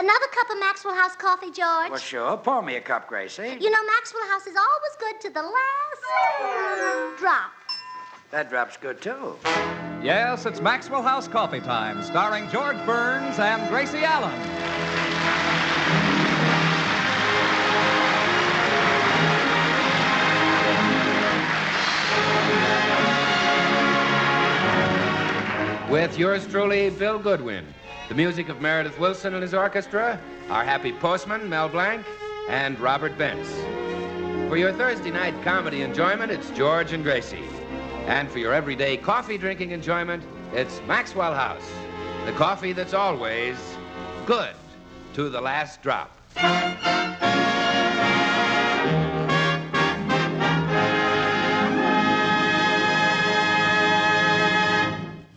Another cup of Maxwell House coffee, George? Well, sure. Pour me a cup, Gracie. You know, Maxwell House is always good to the last drop. That drop's good, too. Yes, it's Maxwell House Coffee Time, starring George Burns and Gracie Allen. With yours truly, Bill Goodwin. The music of Meredith Willson and his orchestra, our happy postman, Mel Blanc, and Robert Bentz. For your Thursday night comedy enjoyment, it's George and Gracie. And for your everyday coffee drinking enjoyment, it's Maxwell House, the coffee that's always good to the last drop.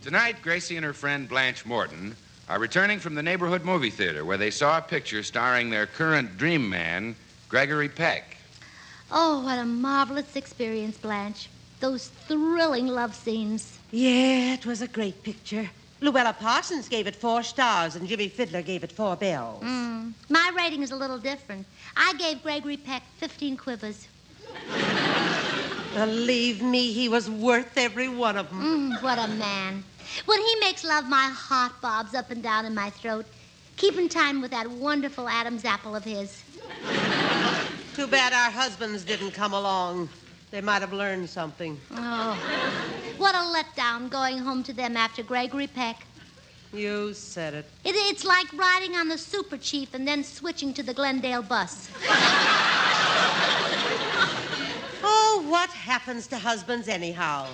Tonight, Gracie and her friend Blanche Morton are returning from the neighborhood movie theater where they saw a picture starring their current dream man, Gregory Peck. Oh, what a marvelous experience, Blanche. Those thrilling love scenes. Yeah, it was a great picture. Luella Parsons gave it 4 stars, and Jimmy Fiddler gave it 4 bells. My rating is a little different. I gave Gregory Peck 15 quivers. Believe me, he was worth every one of them. What a man. When he makes love, my heart bobs up and down in my throat. Keep in time with that wonderful Adam's apple of his. Too bad our husbands didn't come along. They might have learned something. Oh, what a letdown going home to them after Gregory Peck. You said it. It's like riding on the Super Chief and then switching to the Glendale bus. Oh, what happens to husbands anyhow?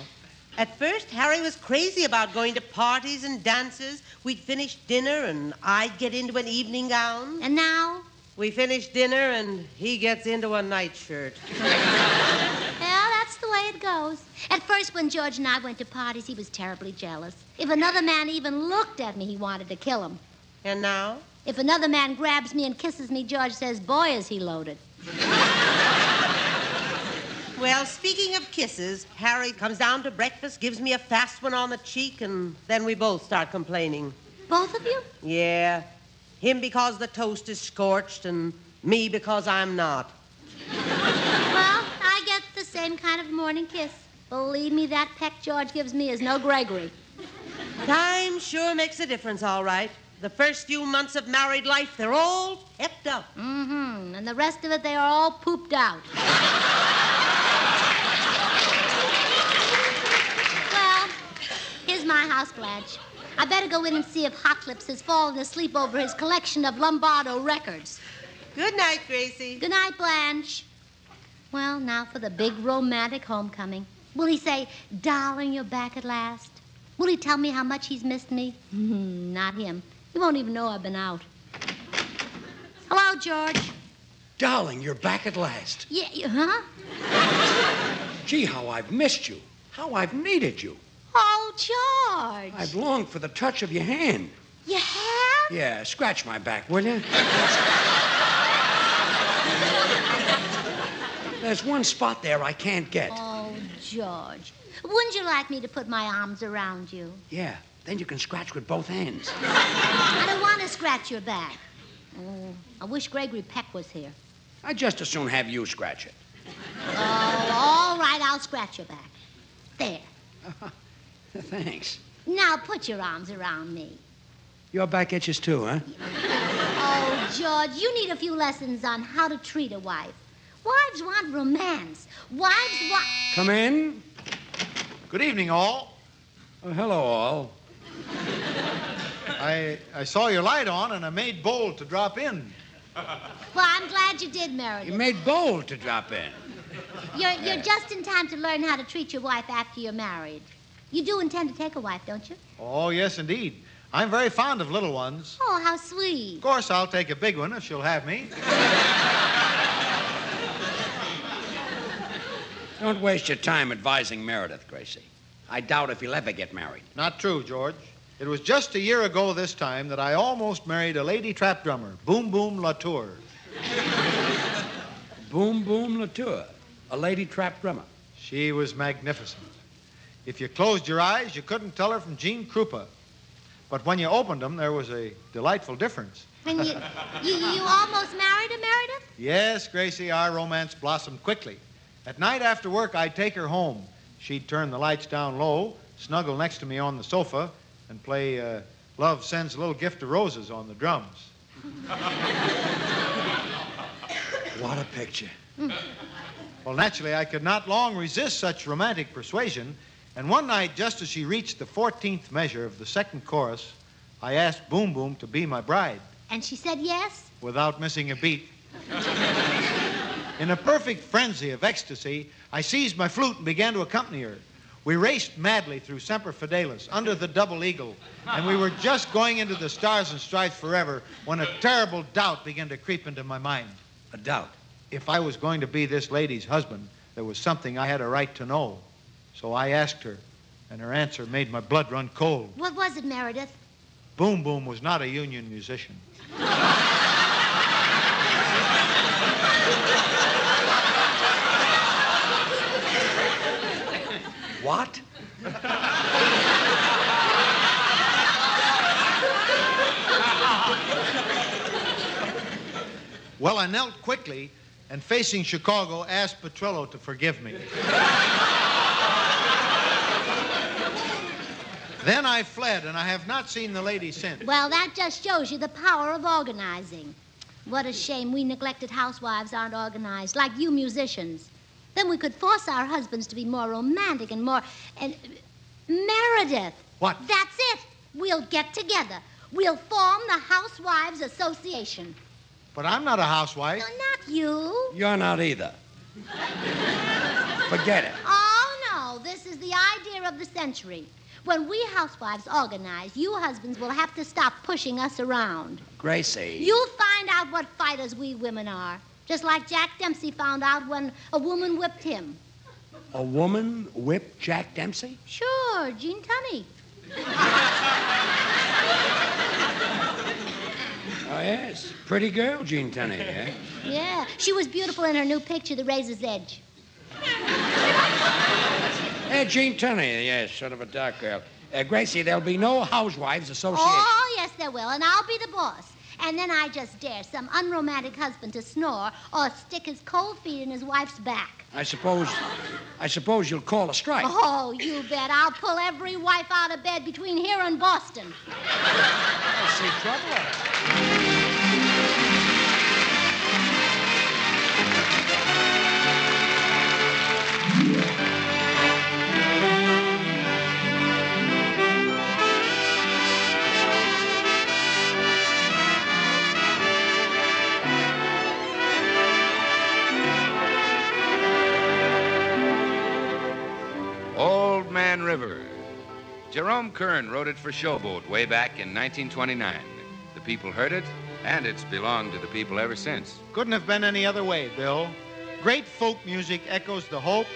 At first, Harry was crazy about going to parties and dances. We'd finish dinner and I'd get into an evening gown. And now? We finish dinner and he gets into a nightshirt. Well, that's the way it goes. At first, when George and I went to parties, he was terribly jealous. If another man even looked at me, he wanted to kill him. And now? If another man grabs me and kisses me, George says, boy, is he loaded. Well, speaking of kisses, Harry comes down to breakfast, gives me a fast one on the cheek, and then we both start complaining. Both of you? Yeah. Him because the toast is scorched, and me because I'm not. Well, I get the same kind of morning kiss. Believe me, that peck George gives me is no Gregory. Time sure makes a difference, all right. The first few months of married life, they're all pepped up. And the rest of it, they are all pooped out. Well, here's my house, Blanche. I better go in and see if Hot Lips has fallen asleep over his collection of Lombardo records. Good night, Gracie. Good night, Blanche. Well, now for the big romantic homecoming. Will he say, darling, you're back at last? Will he tell me how much he's missed me? Not him. He won't even know I've been out. Hello, George. Darling, you're back at last. Yeah, huh? Gee, how I've missed you. How I've needed you. Oh, George. I've longed for the touch of your hand. You have? Yeah, scratch my back, will you? There's one spot there I can't get. Oh, George. Wouldn't you like me to put my arms around you? Yeah, then you can scratch with both hands. I don't want to scratch your back. Oh, I wish Gregory Peck was here. I'd just as soon have you scratch it. Oh, all right, I'll scratch your back. There. Thanks. Now put your arms around me. Your back itches too, huh? Oh, George, you need a few lessons on how to treat a wife. Wives want romance. Wives want... Come in. Good evening, all. Oh, hello, all. I saw your light on, and I made bold to drop in. Well, I'm glad you did, Meredith. You made bold to drop in. You're just in time to learn how to treat your wife after you're married. You do intend to take a wife, don't you? Oh, yes, indeed. I'm very fond of little ones. Oh, how sweet. Of course, I'll take a big one if she'll have me. Don't waste your time advising Meredith, Gracie. I doubt if he'll ever get married. Not true, George. It was just a year ago this time that I almost married a lady trap drummer, Boom Boom Latour. Boom Boom Latour, a lady trap drummer. She was magnificent. If you closed your eyes, you couldn't tell her from Gene Krupa. But when you opened them, there was a delightful difference. And you almost married her, Meredith? Yes, Gracie, our romance blossomed quickly. At night after work, I'd take her home. She'd turn the lights down low, snuggle next to me on the sofa, and play Love Sends a Little Gift of Roses on the drums. What a picture. Well, naturally, I could not long resist such romantic persuasion, and one night, just as she reached the 14th measure of the second chorus, I asked Boom Boom to be my bride. And she said yes? Without missing a beat. In a perfect frenzy of ecstasy, I seized my flute and began to accompany her. We raced madly through Semper Fidelis, under the double eagle, and we were just going into the Stars and Stripes forever when a terrible doubt began to creep into my mind. A doubt. If I was going to be this lady's husband, there was something I had a right to know. So I asked her, and her answer made my blood run cold. What was it, Meredith? Boom Boom was not a union musician. What? Well, I knelt quickly and, facing Chicago, asked Petrillo to forgive me. Then I fled, and I have not seen the lady since. Well, that just shows you the power of organizing. What a shame we neglected housewives aren't organized, like you musicians. Then we could force our husbands to be more romantic and more... And Meredith. What? That's it. We'll get together. We'll form the Housewives Association. But I'm not a housewife. No, not you. You're not either. Forget it. Oh, no. This is the idea of the century. When we housewives organize, you husbands will have to stop pushing us around. Gracie. You'll find out what fighters we women are. Just like Jack Dempsey found out when a woman whipped him. A woman whipped Jack Dempsey? Sure, Jean Tunney. Oh, yes. Pretty girl, Jean Tunney, eh? Yeah, she was beautiful in her new picture, The Razor's Edge. Jean Tunney, yes, sort of a dark girl. Gracie, there'll be no Housewives Association. Oh, yes, there will, and I'll be the boss. And then I just dare some unromantic husband to snore or stick his cold feet in his wife's back. I suppose you'll call a strike. Oh, you bet. I'll pull every wife out of bed between here and Boston. I see trouble. Old Man River. Jerome Kern wrote it for Showboat way back in 1929. The people heard it, and it's belonged to the people ever since. Couldn't have been any other way, Bill. Great folk music echoes the hopes,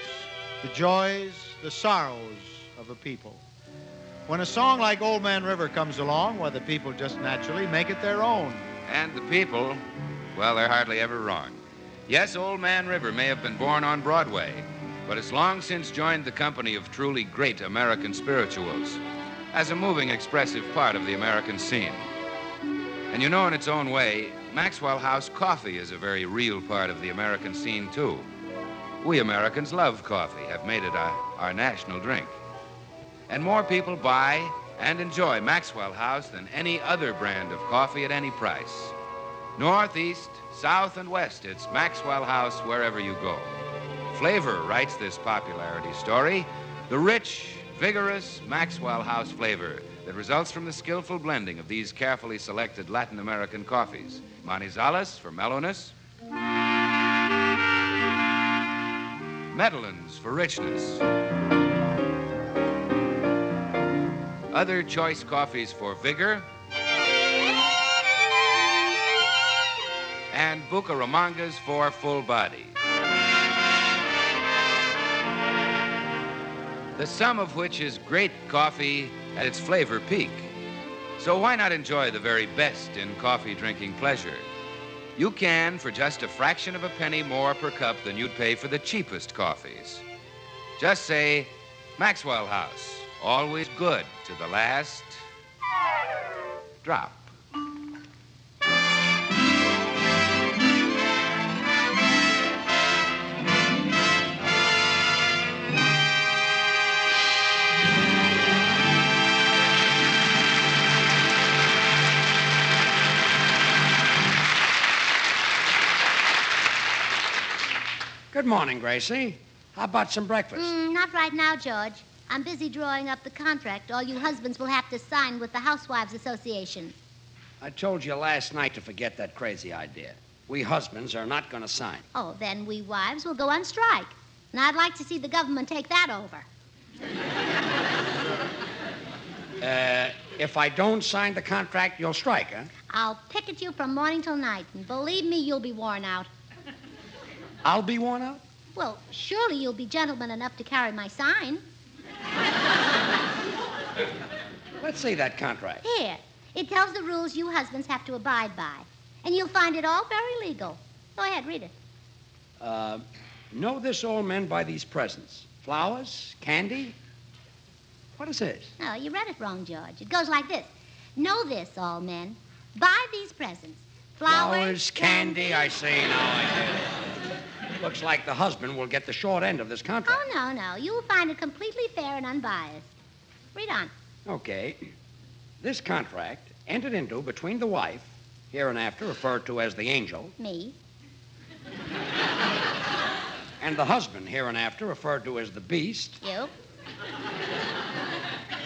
the joys, the sorrows of a people. When a song like Old Man River comes along, well, the people just naturally make it their own. And the people, well, they're hardly ever wrong. Yes, Old Man River may have been born on Broadway, but it's long since joined the company of truly great American spirituals as a moving, expressive part of the American scene. And you know, in its own way, Maxwell House coffee is a very real part of the American scene, too. We Americans love coffee, have made it our national drink. And more people buy and enjoy Maxwell House than any other brand of coffee at any price. North, east, south, and west, it's Maxwell House wherever you go. Flavor writes this popularity story, the rich, vigorous Maxwell House flavor that results from the skillful blending of these carefully selected Latin American coffees. Manizales for mellowness, Medellins for richness, other choice coffees for vigor, and Bucaramangas for full body. The sum of which is great coffee at its flavor peak. So why not enjoy the very best in coffee drinking pleasure? You can for just a fraction of a penny more per cup than you'd pay for the cheapest coffees. Just say, Maxwell House, always good to the last. drop. Good morning, Gracie. How about some breakfast? Not right now, George. I'm busy drawing up the contract all you husbands will have to sign with the Housewives Association. I told you last night to forget that crazy idea. We husbands are not going to sign. Oh, then we wives will go on strike. And I'd like to see the government take that over. If I don't sign the contract, you'll strike, huh? I'll picket you from morning till night, and believe me, you'll be worn out. I'll be worn out? Well, surely you'll be gentleman enough to carry my sign. Let's see that contract. Here. It tells the rules you husbands have to abide by. And you'll find it all very legal. Go ahead, read it. Know this, all men, by these presents. Flowers, candy. What is this? No, you read it wrong, George. It goes like this. Know this, all men. Buy these presents. Flowers, candy. I see. Now I get it. Looks like the husband will get the short end of this contract. Oh, no. You'll find it completely fair and unbiased. Read on. Okay. This contract entered into between the wife, hereinafter referred to as the angel, Me. and the husband, hereinafter referred to as the beast. You.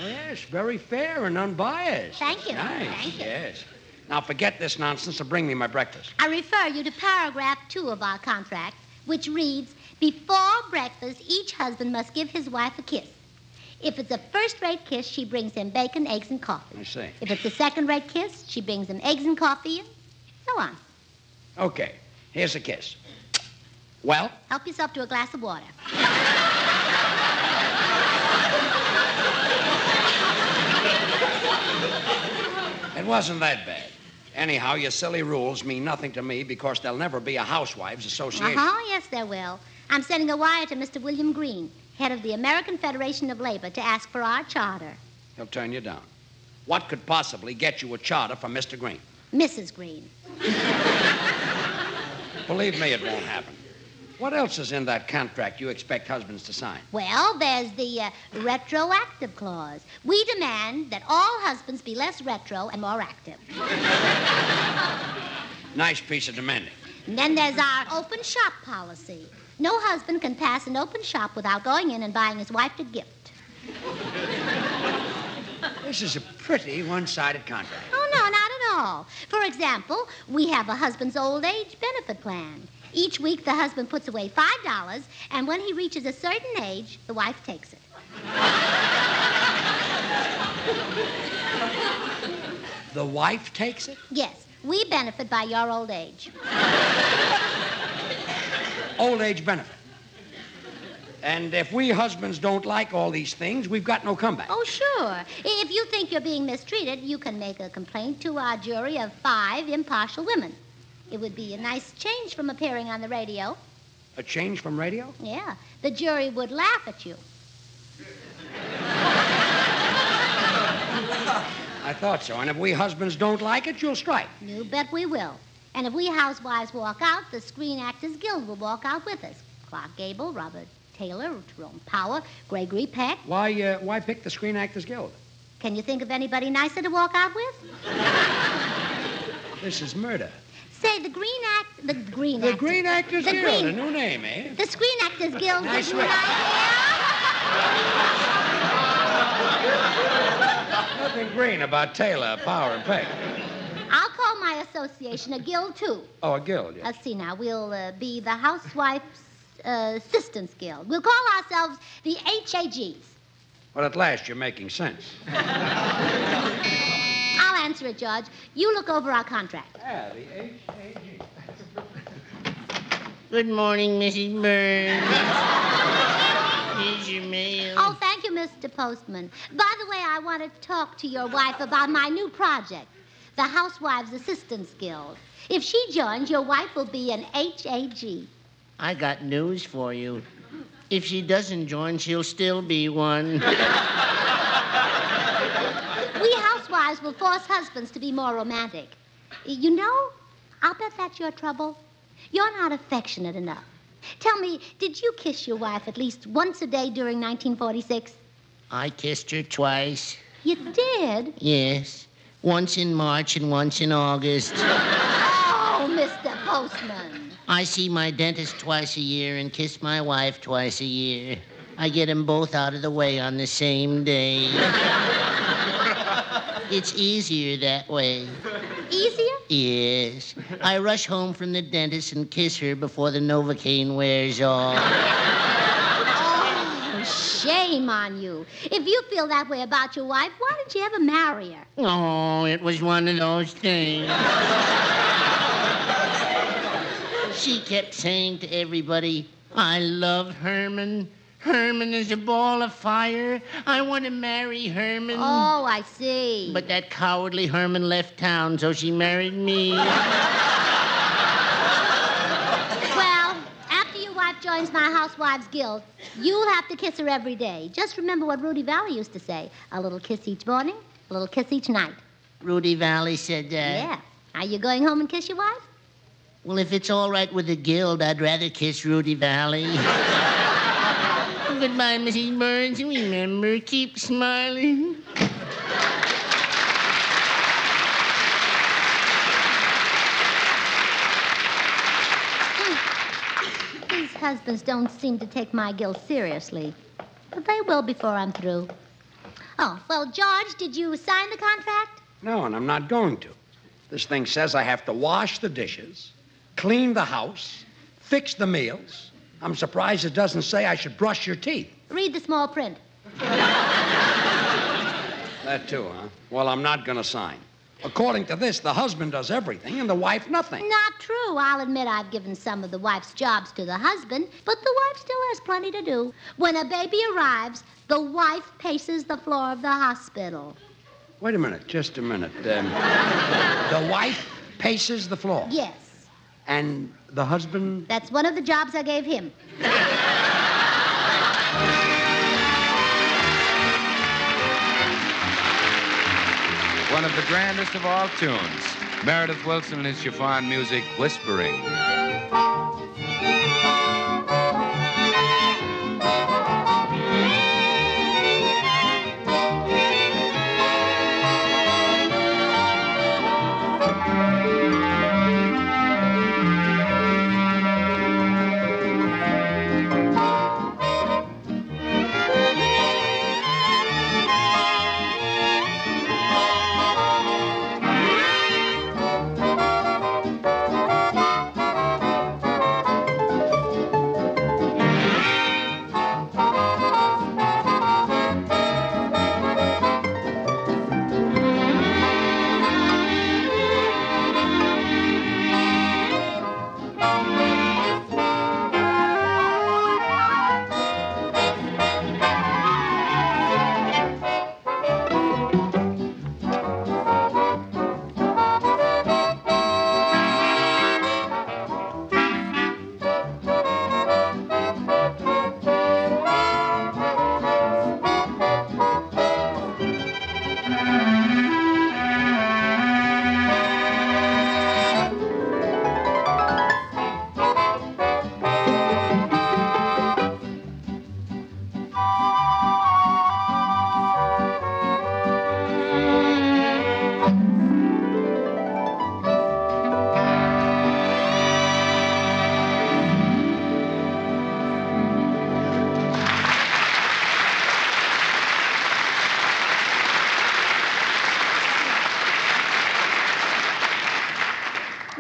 Yes, very fair and unbiased. Thank you. Nice. Thank you. Yes. Now forget this nonsense and bring me my breakfast. I refer you to paragraph 2 of our contract, which reads, before breakfast, each husband must give his wife a kiss. If it's a first-rate kiss, she brings him bacon, eggs, and coffee. I see. If it's a second-rate kiss, she brings him eggs and coffee, and so on. Okay, here's a kiss. Well? Help yourself to a glass of water. It wasn't that bad. Anyhow, your silly rules mean nothing to me because there'll never be a housewives association. Yes, there will. I'm sending a wire to Mr. William Green, head of the American Federation of Labor, to ask for our charter. He'll turn you down. What could possibly get you a charter from Mr. Green? Mrs. Green. Believe me, it won't happen. What else is in that contract you expect husbands to sign? Well, there's the retroactive clause. We demand that all husbands be less retro and more active. Nice piece of demanding. And then there's our open shop policy. No husband can pass an open shop without going in and buying his wife a gift. This is a pretty one-sided contract. Oh, no, not at all. For example, we have a husband's old age benefit plan. Each week, the husband puts away $5, and when he reaches a certain age, the wife takes it. The wife takes it? Yes, we benefit by your old age. Old age benefit. And if we husbands don't like all these things, we've got no comeback. Oh, sure. If you think you're being mistreated, you can make a complaint to our jury of 5 impartial women. It would be a nice change from appearing on the radio. A change from radio? Yeah. The jury would laugh at you. I thought so. And if we husbands don't like it, you'll strike. You bet we will. And if we housewives walk out, the Screen Actors Guild will walk out with us. Clark Gable, Robert Taylor, Jerome Power, Gregory Peck. Why pick the Screen Actors Guild? Can you think of anybody nicer to walk out with? This is murder. Say, the Green Actors Guild, Green. a new name, eh? The Screen Actors Guild. Nice would you one. like Nothing green about Taylor, Power, and Peck. I'll call my association a guild, too. Oh, a guild, yeah. Let's see now. We'll be the Housewife's Assistants Guild. We'll call ourselves the HAGs. Well, at last you're making sense. I'll answer it, George. You look over our contract. Yeah, the HAG. Good morning, Mrs. Burns. Here's your mail. Oh, thank you, Mr. Postman. By the way, I want to talk to your wife about my new project, the Housewives Assistants Guild. If she joins, your wife will be an HAG. I got news for you. If she doesn't join, she'll still be one. We housewives will force husbands to be more romantic. You know, I'll bet that's your trouble. You're not affectionate enough. Tell me, did you kiss your wife at least once a day during 1946? I kissed her twice. You did? Yes. Once in March and once in August. Oh, Mr. Postman. I see my dentist twice a year and kiss my wife twice a year. I get them both out of the way on the same day. It's easier that way. Easier? Yes. I rush home from the dentist and kiss her before the Novocaine wears off. Oh, shame on you. If you feel that way about your wife, why didn't you ever marry her? Oh, it was one of those things. She kept saying to everybody, I love Herman. Herman is a ball of fire. I want to marry Herman. Oh, I see. But that cowardly Herman left town, so she married me. Well, after your wife joins my Housewives Guild, you'll have to kiss her every day. Just remember what Rudy Valley used to say. A little kiss each morning, a little kiss each night. Rudy Valley said that? Yeah. Are you going home and kiss your wife? Well, if it's all right with the guild, I'd rather kiss Rudy Valley. Goodbye, Mrs. Burns. Remember, keep smiling. These husbands don't seem to take my guilt seriously. But they will before I'm through. Oh, well, George, did you sign the contract? No, and I'm not going to. This thing says I have to wash the dishes, clean the house, fix the meals. I'm surprised it doesn't say I should brush your teeth. Read the small print. That too, huh? Well, I'm not going to sign. According to this, the husband does everything and the wife nothing. Not true. I'll admit I've given some of the wife's jobs to the husband, but the wife still has plenty to do. When a baby arrives, the wife paces the floor of the hospital. Wait a minute, just a minute. The wife paces the floor? Yes. And the husband? That's one of the jobs I gave him. One of the grandest of all tunes, Meredith Wilson and his chiffon music, Whispering.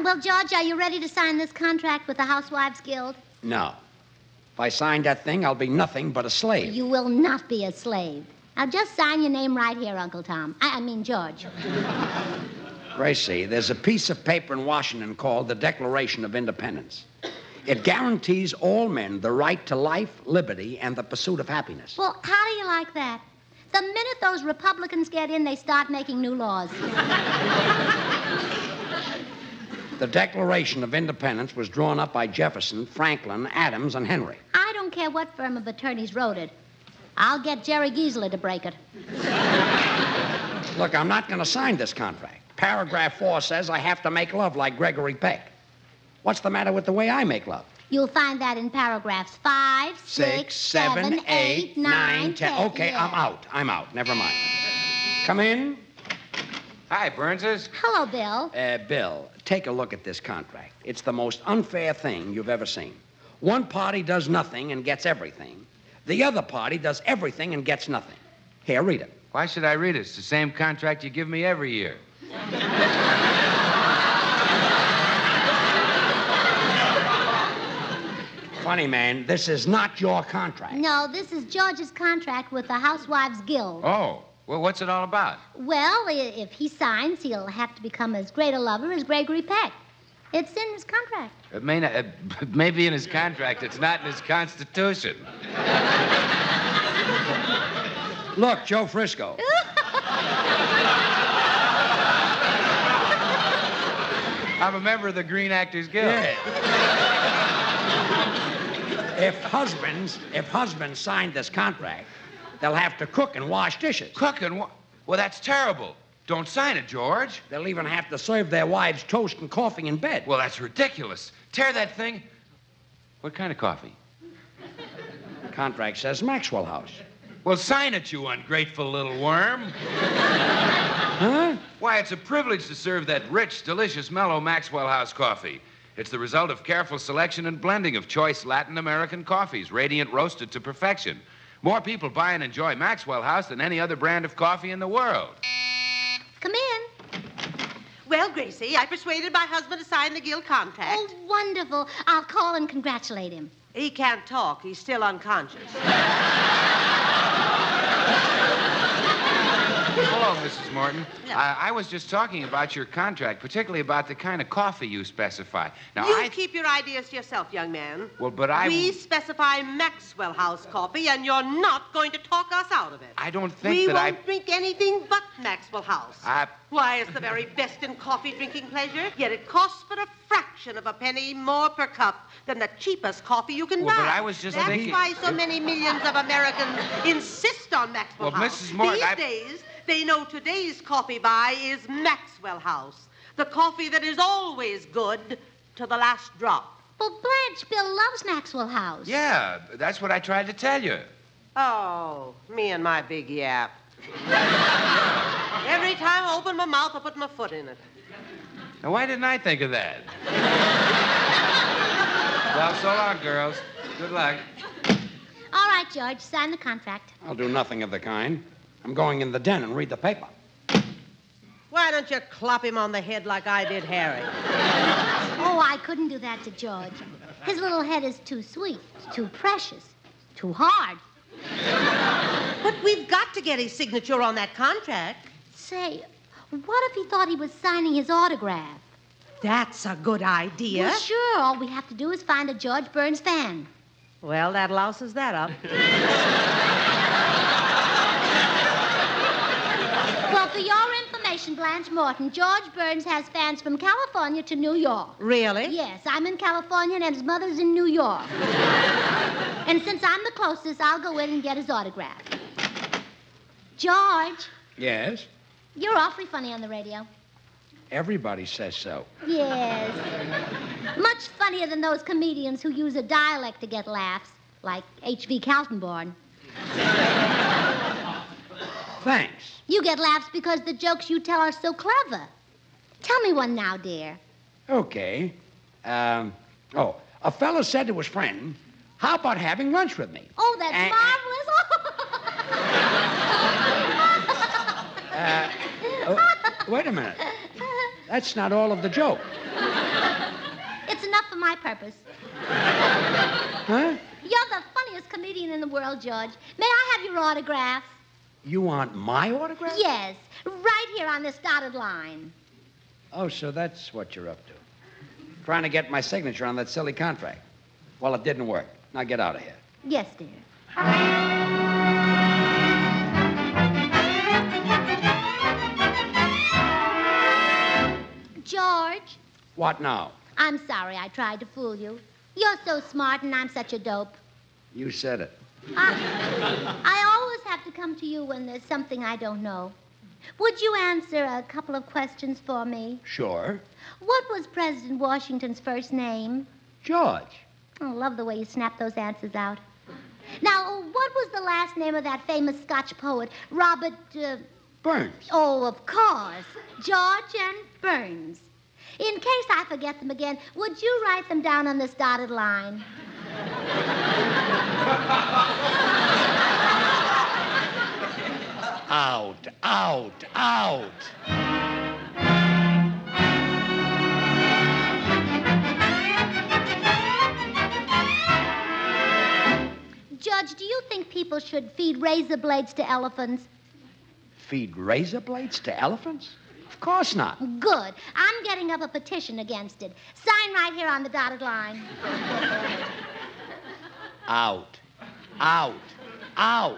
Well, George, are you ready to sign this contract with the Housewives Guild? No. If I sign that thing, I'll be nothing but a slave. You will not be a slave. Now, just sign your name right here, Uncle Tom. I mean, George. Gracie, there's a piece of paper in Washington called the Declaration of Independence. It guarantees all men the right to life, liberty, and the pursuit of happiness. Well, how do you like that? The minute those Republicans get in, they start making new laws. The Declaration of Independence was drawn up by Jefferson, Franklin, Adams, and Henry. I don't care what firm of attorneys wrote it. I'll get Jerry Giesler to break it. Look, I'm not going to sign this contract. Paragraph 4 says I have to make love like Gregory Peck. What's the matter with the way I make love? You'll find that in paragraphs 5, 6, 7, 8, 9, 10. Okay, Yeah. I'm out. Never mind. Come in. Hi, Burnses. Hello, Bill. Bill, take a look at this contract. It's the most unfair thing you've ever seen. One party does nothing and gets everything. The other party does everything and gets nothing. Here, read it. Why should I read it? It's the same contract you give me every year. Funny, man, this is not your contract. No, this is George's contract with the Housewives Guild. Oh, well, what's it all about? Well, if he signs, he'll have to become as great a lover as Gregory Peck. It's in his contract. It may not, it may be in his contract. It's not in his constitution. Look, Joe Frisco. I'm a member of the Green Actors Guild. Yeah. If husbands sign this contract, they'll have to cook and wash dishes. Cook and well, that's terrible. Don't sign it, George. They'll even have to serve their wives toast and coffee in bed. Well, that's ridiculous. Tear that thing. What kind of coffee? Contract says Maxwell House. Well, sign it, you ungrateful little worm. Huh? Why, it's a privilege to serve that rich, delicious, mellow Maxwell House coffee. It's the result of careful selection and blending of choice Latin American coffees, radiant roasted to perfection. More people buy and enjoy Maxwell House than any other brand of coffee in the world. Come in. Well, Gracie, I persuaded my husband to sign the guild contract. Oh, wonderful. I'll call and congratulate him. He can't talk. He's still unconscious. Hello, Mrs. Morton. No. I was just talking about your contract, particularly about the kind of coffee you specify. Now, You keep your ideas to yourself, young man. Well, but I... We specify Maxwell House coffee, and you're not going to talk us out of it. I don't think We that won't drink anything but Maxwell House. I... Why, it's the very best in coffee drinking pleasure, yet it costs but a fraction of a penny more per cup than the cheapest coffee you can Well, buy. but I was just That's thinking... why so many millions of Americans insist on Maxwell Well, House. Mrs. Morton, These days, they know today's coffee buy is Maxwell House, the coffee that is always good to the last drop. Well, Blanche, Bill loves Maxwell House. Yeah, that's what I tried to tell you. Oh, me and my big yap. Every time I open my mouth, I put my foot in it. Now, why didn't I think of that? Well, so long, girls. Good luck. All right, George, sign the contract. I'll do nothing of the kind. I'm going in the den and read the paper. Why don't you clop him on the head like I did Harry? Oh, I couldn't do that to George. His little head is too sweet, too precious, too hard. But we've got to get his signature on that contract. Say, what if he thought he was signing his autograph? That's a good idea. Well, sure. All we have to do is find a George Burns fan. Well, that louses that up. Well, for your information, Blanche Morton, George Burns has fans from California to New York. Really? Yes, I'm in California and his mother's in New York. And since I'm the closest, I'll go in and get his autograph. George, Yes? you're awfully funny on the radio. Everybody says so. Yes. Much funnier than those comedians who use a dialect to get laughs, like H.V. Kaltenborn. Thanks. You get laughs because the jokes you tell are so clever. Tell me one now, dear. Okay. A fellow said to his friend, how about having lunch with me? Oh, that's marvelous. Wait a minute. That's not all of the joke. It's enough for my purpose. Huh? You're the funniest comedian in the world, George. May I have your autograph? You want my autograph? Yes, right here on this dotted line. Oh, so that's what you're up to. Trying to get my signature on that silly contract. Well, it didn't work. Now get out of here. Yes, dear. George, What now? I'm sorry I tried to fool you. You're so smart and I'm such a dope. You said it. I always have to come to you when there's something I don't know. Would you answer a couple of questions for me? Sure. What was President Washington's first name? George. Oh, I love the way you snap those answers out. Now, what was the last name of that famous Scotch poet, Robert, Burns. Oh, of course. George and Burns. In case I forget them again, would you write them down on this dotted line? Out, out, out. Judge, do you think people should feed razor blades to elephants? Feed razor blades to elephants? Of course not. Good. I'm getting up a petition against it. Sign right here on the dotted line. Out, out, out.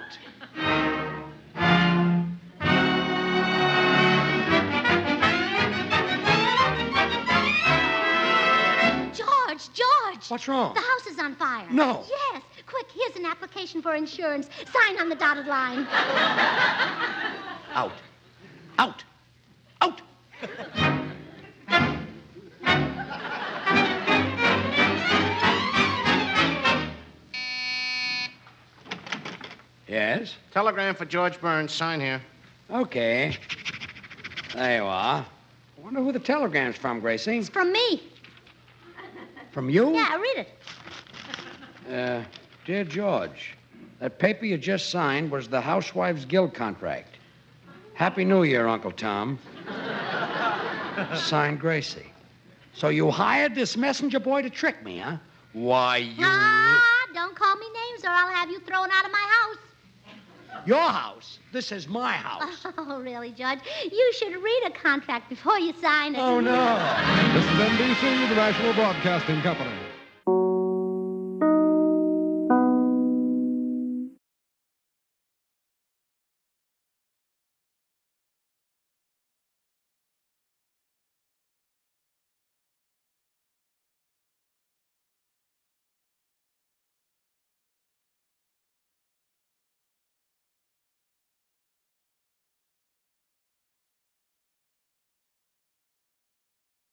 George! What's wrong? The house is on fire. No. Yes. Quick, here's an application for insurance. Sign on the dotted line. Out, out, out. Yes? Telegram for George Burns. Sign here. Okay. There you are. I wonder who the telegram's from, Gracie. It's from me. From you? Yeah, read it. Dear George, that paper you just signed was the Housewife's Guild contract. Happy New Year, Uncle Tom. Signed, Gracie. So you hired this messenger boy to trick me, huh? Why, you... Don't call me names or I'll have you thrown out of my house. Your house? This is my house. Oh, really, Judge? You should read a contract before you sign it. Oh, no. This is NBC, the National Broadcasting Company.